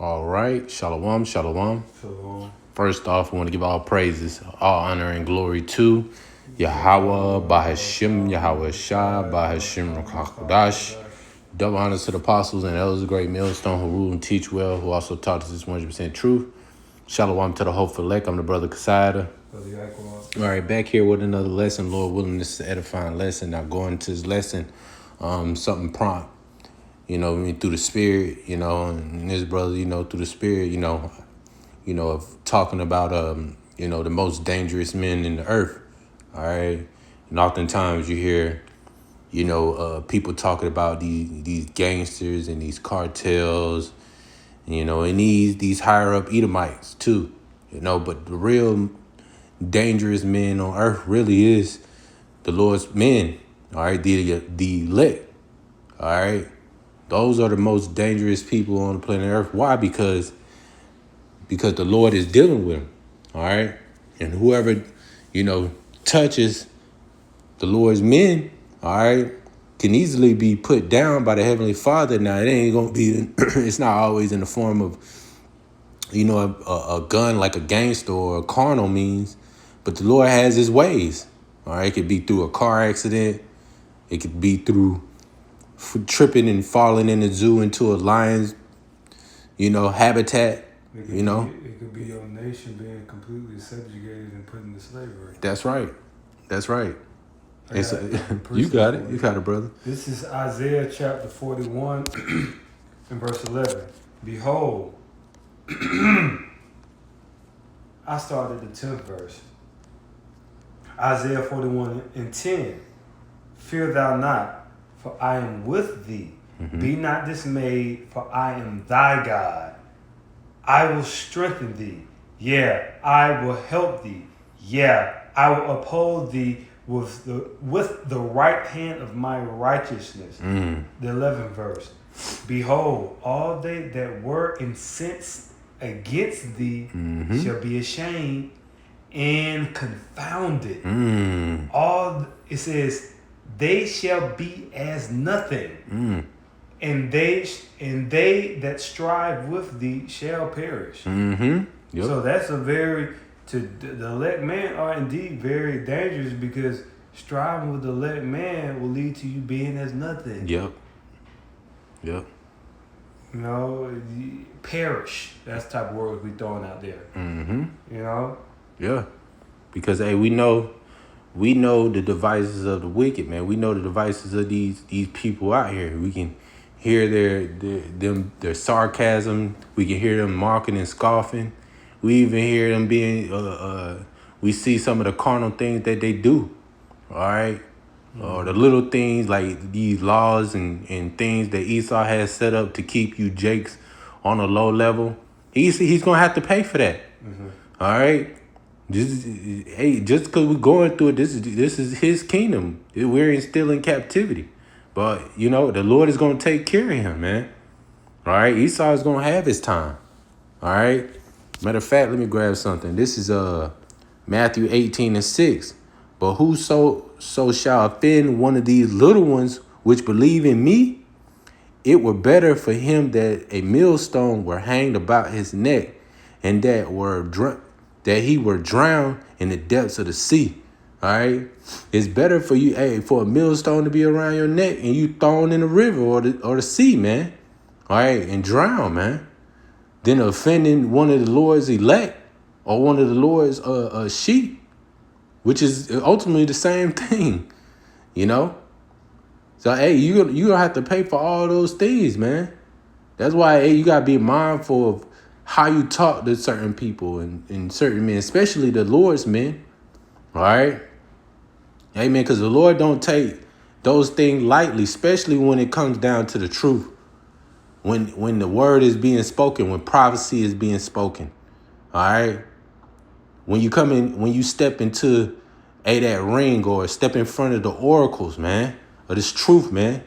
All right. Shalom, shalom. Shalom. First off, we want to give all praises, all honor, and glory to Yahweh, Bahashim, Yahweh Shah, Bahashim Rakakodash. Double honors to the apostles and elders of great millstone who rule and teach well, who also taught us this 100% truth. Shalom to the hopeful elect. I'm the brother Kasada. All right, back here with another lesson. Lord willing, this is an edifying lesson. Now going to this lesson, something prompt. Through the spirit, and this brother, through the spirit, of talking about, the most dangerous men in the earth. All right. And oftentimes you hear, people talking about these gangsters and these cartels, and these higher up Edomites too, but the real dangerous men on earth really is the Lord's men. All right. The elect. All right. Those are the most dangerous people on the planet Earth. Why? Because the Lord is dealing with them. All right. And whoever, touches the Lord's men, all right, can easily be put down by the Heavenly Father. Now, it ain't going to be, it's not always in the form of, a gun like a gangster or a carnal means, but the Lord has his ways. All right. It could be through a car accident. It could be through tripping and falling in the zoo into a lion's, habitat, It could be your nation being completely subjugated and put into slavery. That's right. You got it. You got it, brother. This is Isaiah chapter 41 and verse 11. Behold, I started the 10th verse. Isaiah 41 and 10. Fear thou not, for I am with thee. Mm-hmm. Be not dismayed, for I am thy God. I will strengthen thee. Yeah, I will help thee. Yeah, I will uphold thee with the right hand of my righteousness. The 11th verse. Behold, all they that were incensed against thee shall be ashamed and confounded. All it says, they shall be as nothing, and they that strive with thee shall perish. Yep. So that's the elect man are indeed very dangerous, because striving with the elect man will lead to you being as nothing. Yep. Perish. That's the type of words we throwing out there. Yeah. Because we know the devices of the wicked, man. We know the devices of these people out here. We can hear their sarcasm. We can hear them mocking and scoffing. We even hear them being we see some of the carnal things that they do. All right. Or the little things like these laws and things that Esau has set up to keep you jakes on a low level. He's gonna have to pay for that. All right. Just because we're going through it, this is his kingdom. We're still in captivity. But, the Lord is going to take care of him, man. All right? Esau is going to have his time. All right? Matter of fact, let me grab something. This is Matthew 18:6. But whoso shall offend one of these little ones which believe in me, it were better for him that a millstone were hanged about his neck, and that he were drowned in the depths of the sea. All right. It's better for you, for a millstone to be around your neck and you thrown in the river or the sea, man. All right. And drown, man. Than offending one of the Lord's elect or one of the Lord's sheep, which is ultimately the same thing, So, you're going to have to pay for all those things, man. That's why, you got to be mindful of how you talk to certain people and certain men, especially the Lord's men. All right. Amen. Because the Lord don't take those things lightly, especially when it comes down to the truth. When the word is being spoken, when prophecy is being spoken. All right. When you step into that ring or step in front of the oracles, man, of this truth, man.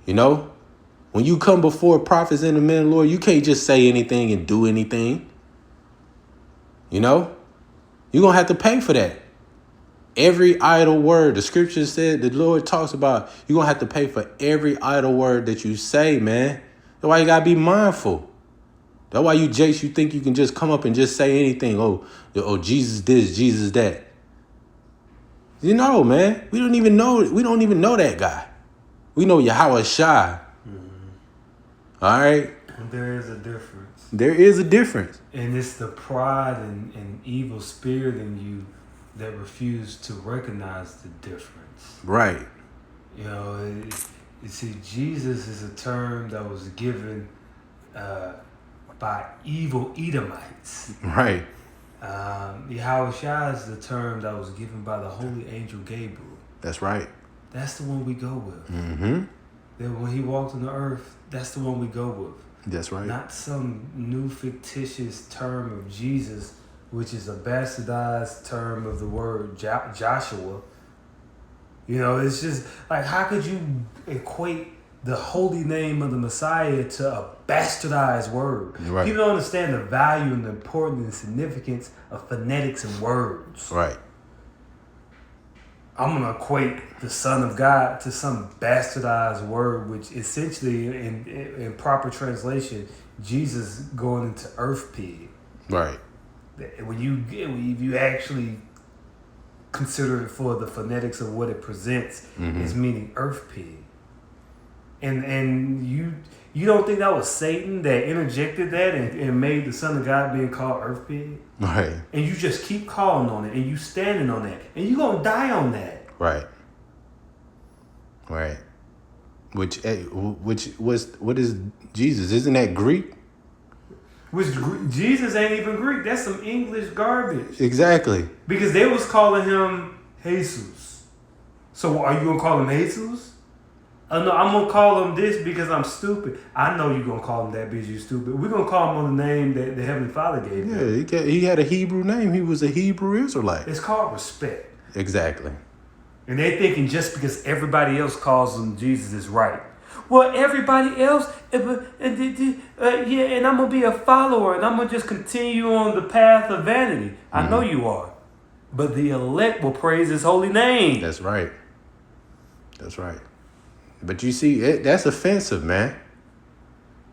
When you come before prophets and the men of the Lord, you can't just say anything and do anything. You're going to have to pay for that. Every idle word, the scripture said, the Lord talks about, you're going to have to pay for every idle word that you say, man. That's why you got to be mindful. That's why you Jace, you think you can just come up and just say anything. Oh, Jesus this, Jesus that. You know, man. We don't even know that guy. We know Yahweh Shai. All right? And there is a difference. There is a difference. And it's the pride and evil spirit in you that refuse to recognize the difference. Right. You know, you see, Jesus is a term that was given by evil Edomites. Right. Yahweh Shai is the term that was given by the holy angel Gabriel. That's right. That's the one we go with. Mm-hmm. That when he walked on the earth, that's the one we go with. That's right. Not some new fictitious term of Jesus, which is a bastardized term of the word Joshua. You know, it's just like, how could you equate the holy name of the Messiah to a bastardized word? Right. People don't understand the value and the importance and significance of phonetics and words. Right. I'm going to equate the Son of God to some bastardized word, which essentially, in proper translation, Jesus going into earth pig. Right. When you actually consider it for the phonetics of what it presents, it's meaning earth pig. And you don't think that was Satan that interjected that and made the Son of God being called earth pig? Right. And you just keep calling on it and you standing on that and you gonna die on that. Right. Right. What is Jesus? Isn't that Greek? Which Jesus ain't even Greek. That's some English garbage. Exactly. Because they was calling him Jesus. So are you gonna call him Jesus? No, I'm gonna call him this because I'm stupid. I know you're gonna call him that because you're stupid. We're gonna call him on the name that the Heavenly Father gave him. Yeah, he had a Hebrew name. He was a Hebrew Israelite. It's called respect. Exactly. And they thinking just because everybody else calls him Jesus is right. Well, everybody else, and I'm gonna be a follower, and I'm gonna just continue on the path of vanity. I know you are, but the elect will praise His holy name. That's right. That's right. But you see, that's offensive, man.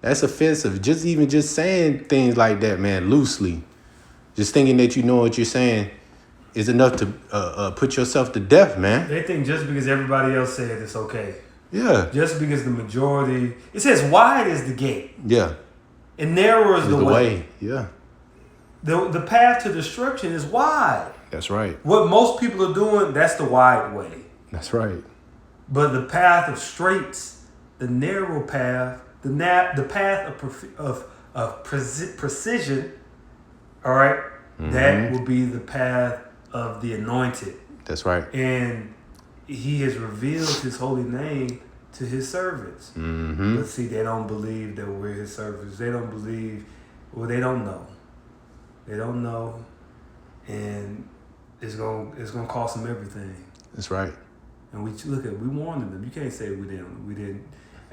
That's offensive. Just saying things like that, man, loosely. Just thinking that you know what you're saying is enough to put yourself to death, man. They think just because everybody else said it's okay. Yeah. Just because the majority, it says wide is the gate. Yeah. And narrow is the way. Yeah. The path to destruction is wide. That's right. What most people are doing, that's the wide way. That's right. But the path of straights, the narrow path, the path of precision, all right, that will be the path of the anointed. That's right. And He has revealed His holy name to His servants. But see, they don't believe that we're His servants. They don't believe, they don't know. They don't know, and it's gonna cost them everything. That's right. And we warned them. You can't say we didn't.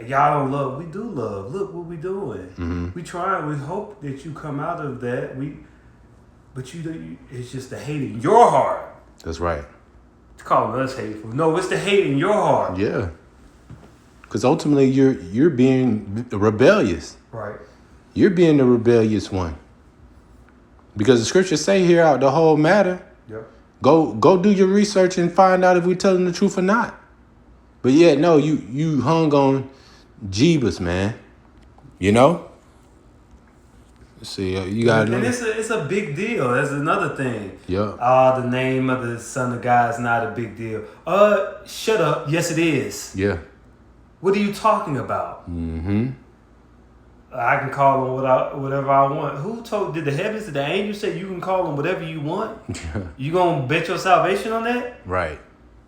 Y'all don't love. We do love. Look what we doing. We try. We hope that you come out of that. But it's just the hate in your heart. That's right. It's calling us hateful. No, it's the hate in your heart. Yeah. Because ultimately, you're being rebellious. Right. You're being the rebellious one. Because the scriptures say here out the whole matter. Yep. Go do your research and find out if we're telling the truth or not. But yeah, no, you hung on Jeebus, man. You know? Let's see, you got and it's a big deal. That's another thing. Yeah. The name of the Son of God is not a big deal. Shut up. Yes, it is. Yeah. What are you talking about? I can call him whatever I want. Did the angels say you can call him whatever you want? You gonna bet your salvation on that? Right.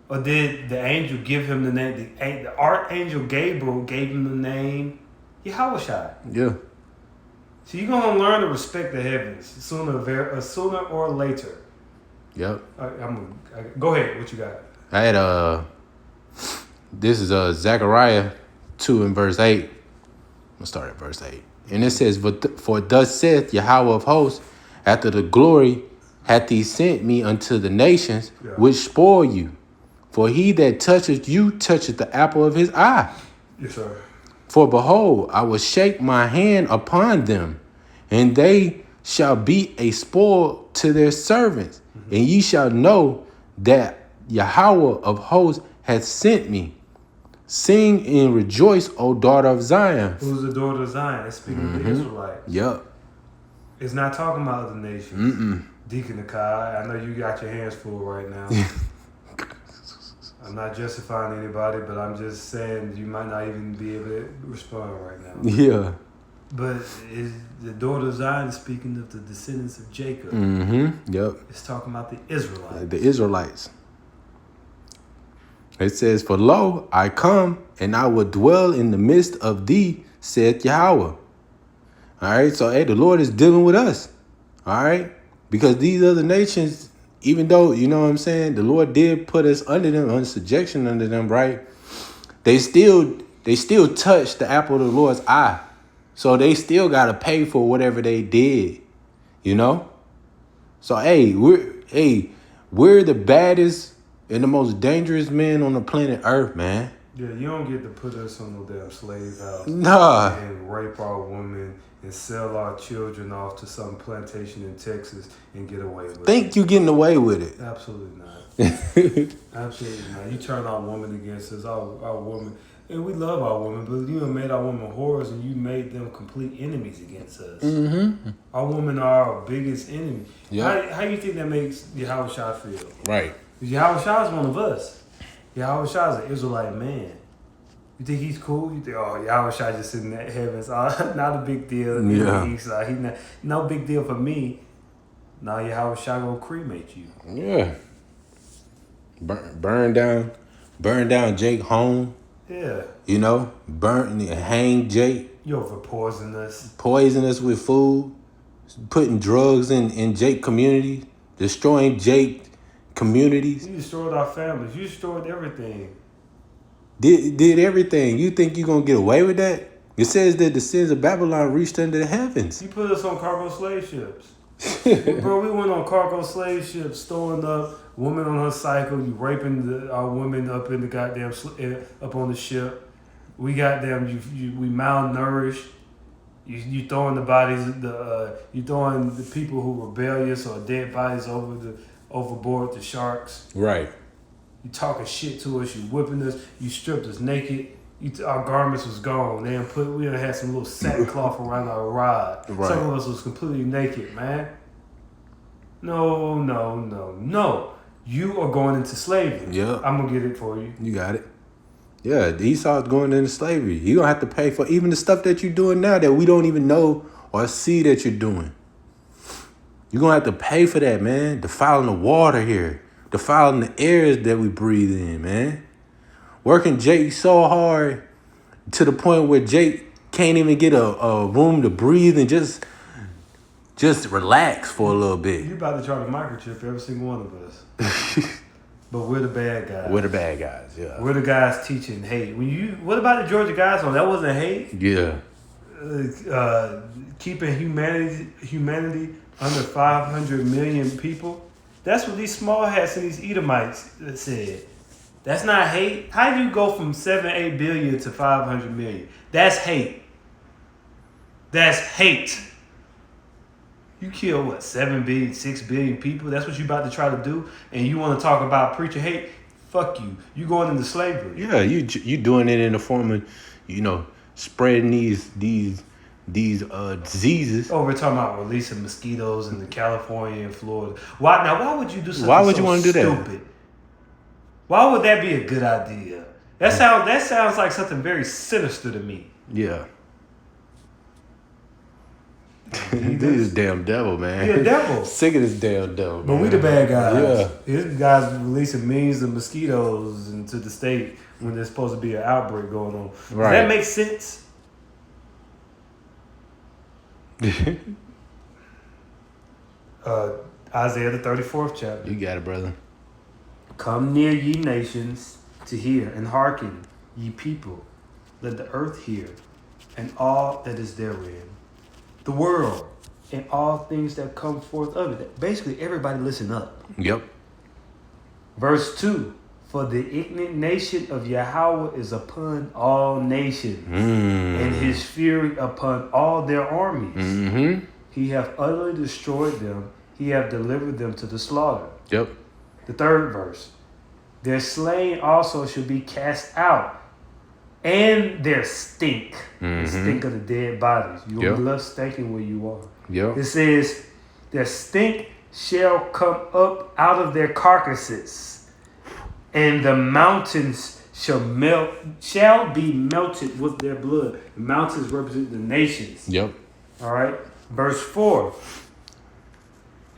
Or did the angel give him the name? The archangel Gabriel gave him the name Yahushua. Yeah. So you're gonna learn to respect the heavens sooner or later. Yep. Go ahead. What you got? I had this is Zechariah 2 and verse 8. I'm gonna start at verse 8. And it says, For thus saith Yahweh of hosts, after the glory hath he sent me unto the nations, which spoil you. For he that toucheth you toucheth the apple of his eye. Yes, sir. For behold, I will shake my hand upon them, and they shall be a spoil to their servants. And ye shall know that Yahweh of hosts hath sent me. Sing and rejoice, O daughter of Zion. Who's the daughter of Zion? It's speaking of the Israelites. Yep. It's not talking about other nations. Deacon Akai, I know you got your hands full right now. I'm not justifying anybody, but I'm just saying you might not even be able to respond right now. Yeah. But is the daughter of Zion is speaking of the descendants of Jacob. Yep. It's talking about the Israelites. The Israelites. It says, for lo, I come, and I will dwell in the midst of thee, saith Yahweh. All right, so hey, the Lord is dealing with us. All right, because these other nations, even though, you know what I'm saying, the Lord did put us under them, under subjection under them, right? They still touch the apple of the Lord's eye. So they still got to pay for whatever they did, you know? So, hey, we're the baddest and the most dangerous men on the planet Earth, man. Yeah, you don't get to put us on no damn slave house. Nah. And rape our women and sell our children off to some plantation in Texas and get away with it. Think you getting away with it. Absolutely not. Absolutely not. You turn our woman against us, our woman. And we love our women, but you have made our women whores and you made them complete enemies against us. Our women are our biggest enemy. Yep. How you think that makes Yahweh Shah feel? Right. Yahweh Shah is one of us. Yahweh Shah is an Israelite man. You think he's cool? You think, oh, Yahweh Shah just sitting in the heavens. Not a big deal. Yeah. He's no big deal for me. Now Yahweh Shah gonna cremate you. Yeah. Burn down Jake home. Yeah. You know, hang Jake. You over poison us. Poison us with food. Putting drugs in Jake community. Destroying Jake communities. You destroyed our families. You destroyed everything. Did everything. You think you're going to get away with that? It says that the sins of Babylon reached under the heavens. You put us on cargo slave ships. Bro, we went on cargo slave ships, storing up women on her cycle. You raping our women up in the goddamn up on the ship. We goddamn we malnourished. You throwing the bodies you throwing the people who rebellious or dead bodies overboard to sharks. Right. You talking shit to us. You whipping us. You stripped us naked. Our garments was gone. We done had some little sackcloth around our rod. Right. Some of us was completely naked, man. No. You are going into slavery. Yeah. I'm gonna get it for you. You got it. Yeah, Esau's going into slavery. You're going to have to pay for even the stuff that you're doing now that we don't even know or see that you're doing. You're going to have to pay for that, man. Defiling the water here. Defiling the airs that we breathe in, man. Working Jake so hard to the point where Jake can't even get a room to breathe and just relax for a little bit. You about to try to microchip every single one of us. But we're the bad guys. We're the bad guys, yeah. We're the guys teaching hate. What about the Georgia guys? That wasn't hate. Yeah. Keeping humanity under 500 million people. That's what these small hats and these Edomites said. That's not hate. How do you go from 7-8 billion to 500 million? That's hate. That's hate. You kill, what, 7 billion, 6 billion people? That's what you about to try to do? And you want to talk about preaching hate? Fuck you. You going into slavery. Yeah, you doing it in the form of, spreading these diseases. Oh, we're talking about releasing mosquitoes in California and Florida. Why would you do something Why would so you want to do that? stupid? Why would that be a good idea? That sounds like something very sinister to me. Yeah. This damn devil, man. He a devil. Sick of this damn devil, But man. we the bad guys. Yeah. These guys releasing millions of mosquitoes into the state when there's supposed to be an outbreak going on. Does Right. that make sense? Isaiah the 34th chapter. You got it, brother. Come near, ye nations, to hear, and hearken, ye people. Let the earth hear, and all that is therein. The world, and all things that come forth of it. Basically, everybody listen up. Yep. Verse 2. For the indignation of Yahweh is upon all nations, and his fury upon all their armies. He hath utterly destroyed them. He hath delivered them to the slaughter. Yep. The third verse. Their slain also shall be cast out, and their stink, the stink of the dead bodies. You Yep. love stinking where you are. Yep. It says, their stink shall come up out of their carcasses, and the mountains shall be melted with their blood. The mountains represent the nations. Yep. All right. Verse 4.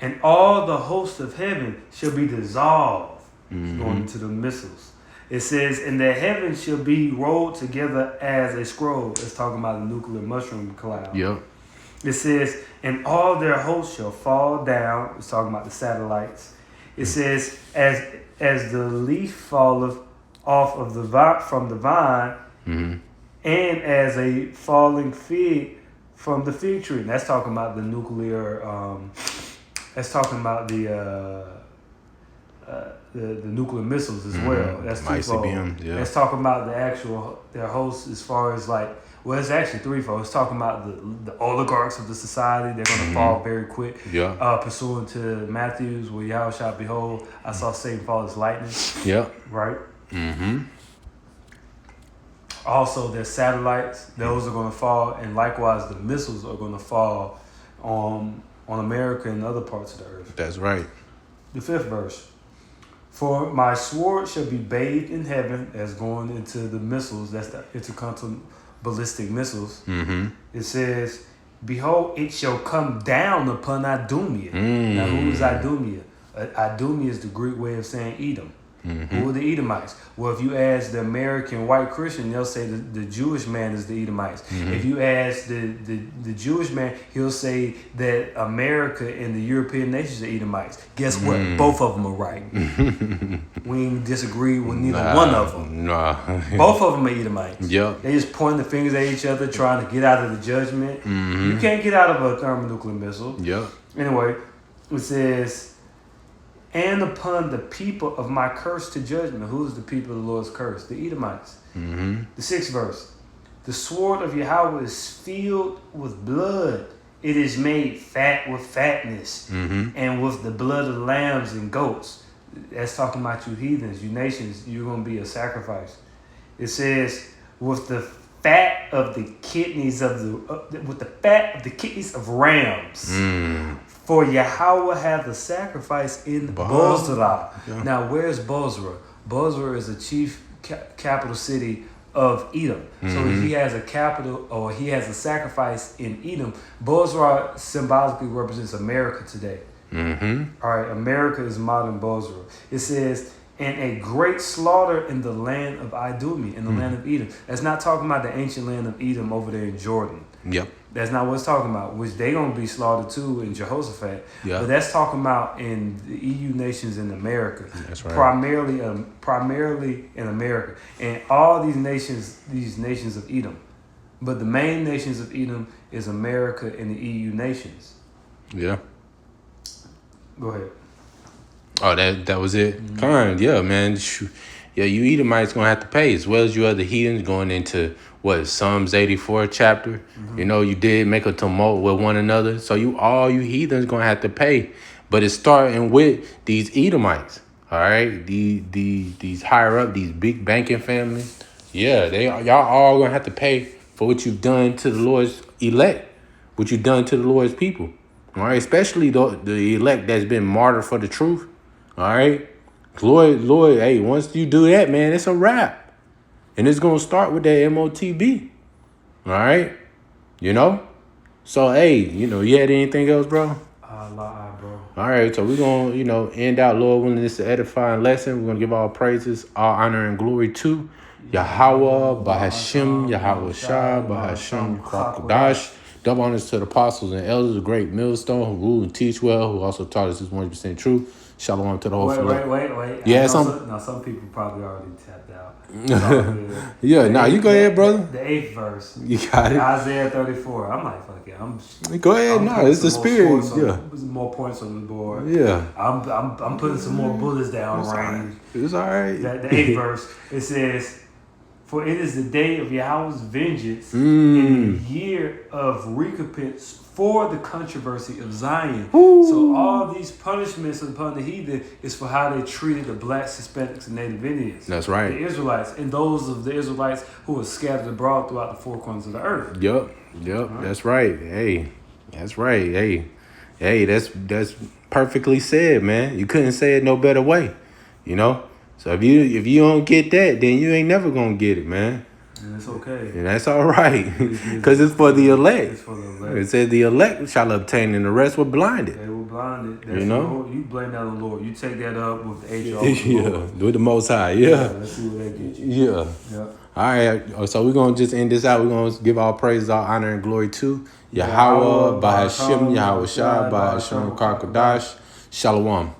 And all the host of heaven shall be dissolved. Going into the missiles. It says, and the heavens shall be rolled together as a scroll. It's talking about the nuclear mushroom cloud. Yep. It says, and all their hosts shall fall down. It's talking about the satellites. It says, as the leaf falleth off of the from the vine, and as a falling fig from the fig tree. And that's talking about the nuclear. That's talking about the nuclear missiles as well. That's twofold. ICBM, yeah. That's talking about the actual their hosts as far as like. Well, it's actually threefold. It's talking about the oligarchs of the society. They're going to fall very quick. Yeah. Pursuant to Matthews, where Yahweh shall behold, I saw Satan fall as lightning. Yep. Right. Also, their satellites; those are going to fall, and likewise, the missiles are going to fall on America and other parts of the earth. That's right. The fifth verse. For my sword shall be bathed in heaven, as going into the missiles. That's the intercontinental ballistic missiles. It says, behold, it shall come down upon Idumea. Now, who is Idumea? Idumea is the Greek way of saying Edom. Who are the Edomites? Well, if you ask the American white Christian, they'll say the Jewish man is the Edomites. If you ask the Jewish man, he'll say that America and the European nations are Edomites. Guess what? Both of them are right. We ain't disagree with neither one of them. Both of them are Edomites. Yep. They just pointing the fingers at each other, trying to get out of the judgment. You can't get out of a thermonuclear missile. Yep. Anyway, it says, and upon the people of my curse to judgment. Who is the people of the Lord's curse? The Edomites. The sixth verse. The sword of Yahweh is filled with blood. It is made fat with fatness, and with the blood of lambs and goats. That's talking about you heathens, you nations. You're going to be a sacrifice. It says, with the fat of the kidneys of rams. For Yahweh hath a sacrifice in Bozrah. Yeah. Now, where's Bozrah? Bozrah is the chief capital city of Edom. So if he has a capital or he has a sacrifice in Edom, Bozrah symbolically represents America today. All right, America is modern Bozrah. It says, and a great slaughter in the land of Idumea, in the land of Edom. That's not talking about the ancient land of Edom over there in Jordan. Yep. That's not what it's talking about, which they going to be slaughtered too in Jehoshaphat. Yeah. But that's talking about in the EU nations in America. That's right. Primarily in America. And all these nations of Edom. But the main nations of Edom is America and the EU nations. Yeah. Go ahead. Oh, that was it? Kind, yeah, man. Yeah, you Edomites going to have to pay, as well as you other heathens going into, Psalms 84 chapter. You know, you did make a tumult with one another. So you heathens going to have to pay. But it's starting with these Edomites, all right? These higher up, these big banking families. Yeah, y'all all going to have to pay for what you've done to the Lord's elect, what you've done to the Lord's people, all right? Especially the elect that's been martyred for the truth. All right, Lord, hey, once you do that, man, it's a wrap. And it's going to start with that MOTB. All right, So, hey, you had anything else, bro? Bro. All right, so we're going to, end out, Lord willing, this edifying lesson. We're going to give all praises, all honor, and glory to Yahweh, Bahashim, Yahweh Shah, Bahashim, Kwakadash. Double honors to the apostles and elders, a great millstone who rule and teach well, who also taught us this 100% truth. Shalom to the whole Wait. Yeah, some people probably already tapped out. Yeah, you go ahead, brother. The 8th verse. You got it. Isaiah 34. I'm like, fuck it. Go ahead. No, it's the spirit. Yeah. Some more points on the board. Yeah. I'm putting some more bullets down range. It's all right. The 8th verse. It says, For it is the day of Yahweh's vengeance Mm. and the year of recompense for the controversy of Zion. Woo. So all these punishments upon the heathen is for how they treated the blacks, Hispanics, and Native Indians. That's right. The Israelites, and those of the Israelites who were scattered abroad throughout the four corners of the earth. Yep. That's right. Hey, that's right. Hey, that's perfectly said, man. You couldn't say it no better way, you know. So if you don't get that, then you ain't never gonna get it, man. And it's okay. And that's all right, because it's for the elect. It's for the elect. It says the elect shall obtain, and the rest were blinded. They were blinded. That's You know? Lord. You blame that on the Lord. You take that up with the HR. Yeah, with the Most High. Yeah. Let's see what that gets you. Yeah. Yeah. All right, so we're going to just end this out. We're going to give all praise, all honor, and glory to Yahweh, Bahashim, Yahweh Shai, Bahashim, Karkadash. Shalom.